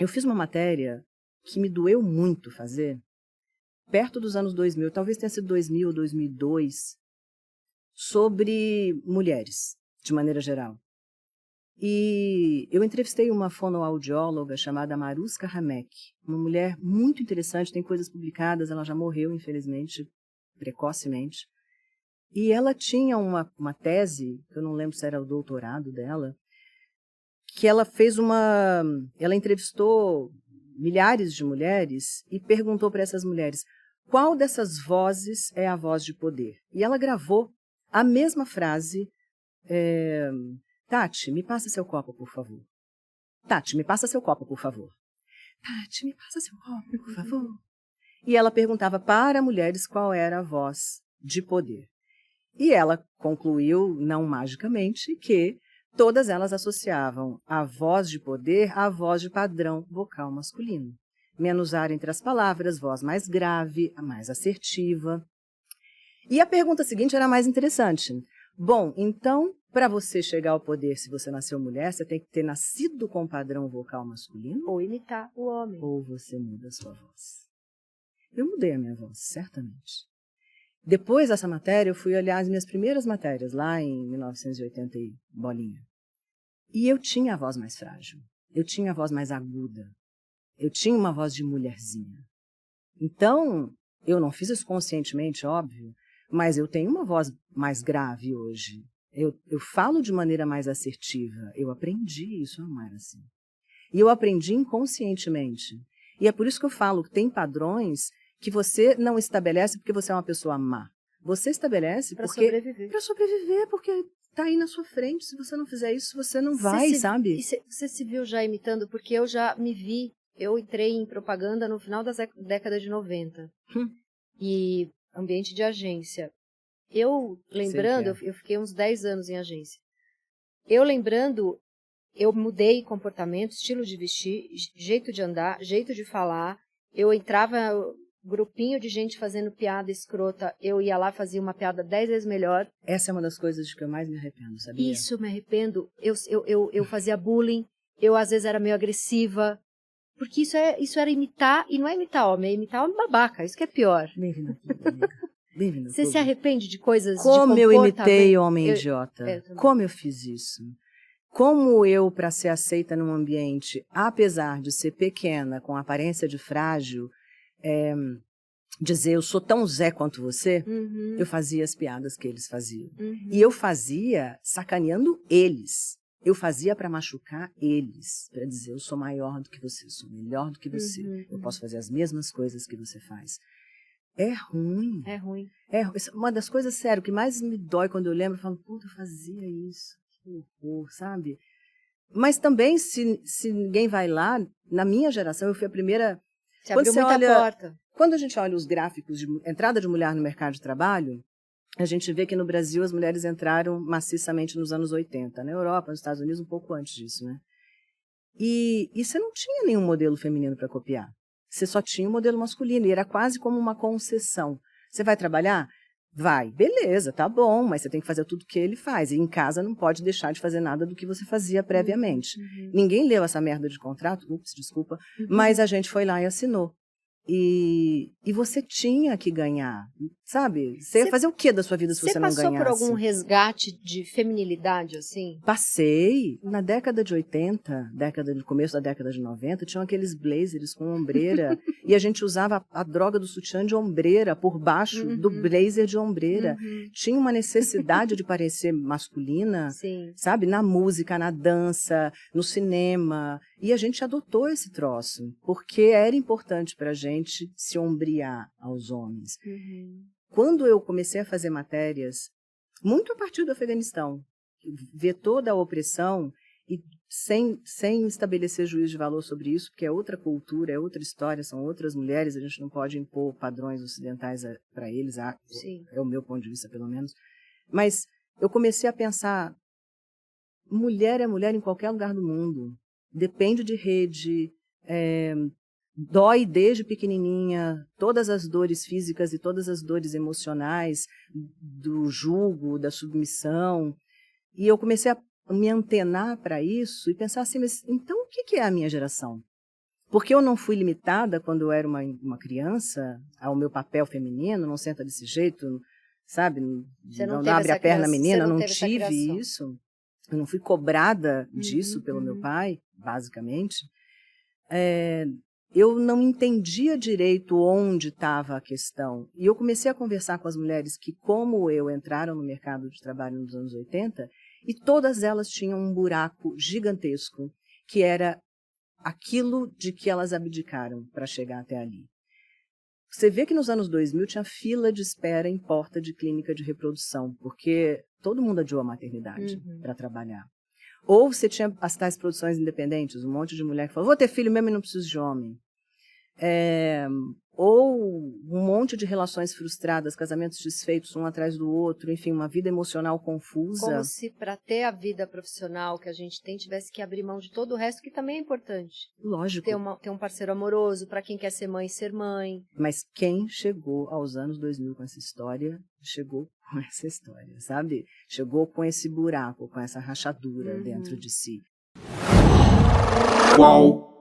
eu fiz uma matéria que me doeu muito fazer, perto dos anos 2000, talvez tenha sido 2000 ou 2002, sobre mulheres, de maneira geral. E eu entrevistei uma fonoaudióloga chamada Maruska Hamek, uma mulher muito interessante, tem coisas publicadas, ela já morreu, infelizmente, precocemente. E ela tinha uma tese, eu não lembro se era o doutorado dela, que ela fez ela entrevistou milhares de mulheres e perguntou para essas mulheres qual dessas vozes é a voz de poder. E ela gravou a mesma frase, Tati, me passa seu copo, por favor. Tati, me passa seu copo, por favor. Tati, me passa seu copo, por favor. E ela perguntava para mulheres qual era a voz de poder. E ela concluiu, não magicamente, que todas elas associavam a voz de poder à voz de padrão vocal masculino. Menos ar entre as palavras, voz mais grave, mais assertiva. E a pergunta seguinte era mais interessante. Bom, então, para você chegar ao poder, se você nasceu mulher, você tem que ter nascido com padrão vocal masculino? Ou imitar o homem. Ou você muda a sua voz? Eu mudei a minha voz, certamente. Depois dessa matéria, eu fui olhar as minhas primeiras matérias, lá em 1980 e bolinha. E eu tinha a voz mais frágil. Eu tinha a voz mais aguda. Eu tinha uma voz de mulherzinha. Então, eu não fiz isso conscientemente, óbvio, mas eu tenho uma voz mais grave hoje. Eu falo de maneira mais assertiva. Eu aprendi isso, não era assim. E eu aprendi inconscientemente. E é por isso que eu falo que tem padrões que você não estabelece porque você é uma pessoa má. Você estabelece para sobreviver. Para sobreviver, porque está aí na sua frente. Se você não fizer isso, você não vai, sabe? E você se viu já imitando? Porque eu já me vi, eu entrei em propaganda no final da década de 90. E ambiente de agência. Eu lembrando, eu fiquei uns 10 anos em agência. Eu lembrando, eu mudei comportamento, estilo de vestir, jeito de andar, jeito de falar. Eu entrava, grupinho de gente fazendo piada escrota, eu ia lá, fazia uma piada 10 vezes melhor. Essa é uma das coisas de que eu mais me arrependo, sabia? Isso, eu me arrependo. Eu fazia bullying, eu às vezes era meio agressiva. Porque isso era imitar, e não é imitar homem, é imitar homem babaca, isso que é pior. Bem-vindo aqui, amiga. Bem-vindo. Você se arrepende de coisas como de eu imitei homem idiota? Também. Como eu fiz isso? Como eu, para ser aceita num ambiente, apesar de ser pequena, com aparência de frágil, dizer eu sou tão Zé quanto você, eu fazia as piadas que eles faziam. E eu fazia sacaneando eles. Eu fazia para machucar eles, para dizer eu sou maior do que você, eu sou melhor do que você, eu posso fazer as mesmas coisas que você faz. É ruim. É ruim. Uma das coisas, sério, que mais me dói quando eu lembro, eu falo, puta, eu fazia isso, que horror, sabe? Mas também, se ninguém vai lá, na minha geração, eu fui a primeira... Você abriu muita porta. Quando a gente olha os gráficos de entrada de mulher no mercado de trabalho, a gente vê que no Brasil as mulheres entraram maciçamente nos anos 80. Na Europa, nos Estados Unidos, um pouco antes disso, né? E você não tinha nenhum modelo feminino para copiar. Você só tinha um modelo masculino e era quase como uma concessão. Você vai trabalhar? Vai. Beleza, tá bom, mas você tem que fazer tudo o que ele faz. E em casa não pode deixar de fazer nada do que você fazia previamente. Ninguém leu essa merda de contrato, desculpa, mas a gente foi lá e assinou. E você tinha que ganhar, sabe? Você ia fazer o que da sua vida se você não ganhasse? Você passou por algum resgate de feminilidade, assim? Passei. Na década de 80, começo da década de 90, tinham aqueles blazers com ombreira. E a gente usava a droga do sutiã de ombreira por baixo do blazer de ombreira. Tinha uma necessidade de parecer masculina, sabe? Na música, na dança, no cinema. E a gente adotou esse troço, porque era importante pra gente se ombrear aos homens. Quando eu comecei a fazer matérias, muito a partir do Afeganistão, ver toda a opressão e sem estabelecer juízo de valor sobre isso, porque é outra cultura, é outra história, são outras mulheres, a gente não pode impor padrões ocidentais para eles, é o meu ponto de vista, pelo menos. Mas eu comecei a pensar, mulher é mulher em qualquer lugar do mundo, depende de rede, dói desde pequenininha, todas as dores físicas e todas as dores emocionais, do jugo, da submissão. E eu comecei a me antenar para isso e pensar assim, mas então o que é a minha geração? Porque eu não fui limitada, quando eu era uma criança, ao meu papel feminino, não senta desse jeito, sabe? Não abre a perna, menina, não tive isso. Eu não fui cobrada disso pelo meu pai, basicamente. Eu não entendia direito onde estava a questão. E eu comecei a conversar com as mulheres que, como eu, entraram no mercado de trabalho nos anos 80, e todas elas tinham um buraco gigantesco, que era aquilo de que elas abdicaram para chegar até ali. Você vê que nos anos 2000 tinha fila de espera em porta de clínica de reprodução, porque todo mundo adiou a maternidade para trabalhar. Ou você tinha as tais produções independentes, um monte de mulher que falou, vou ter filho mesmo e não preciso de homem. Ou um monte de relações frustradas, casamentos desfeitos um atrás do outro, enfim, uma vida emocional confusa. Como se para ter a vida profissional que a gente tem, tivesse que abrir mão de todo o resto, que também é importante. Lógico. Ter um parceiro amoroso, para quem quer ser mãe. Mas quem chegou aos anos 2000 com essa história, chegou com essa história, sabe? Chegou com esse buraco, com essa rachadura dentro de si. Qual?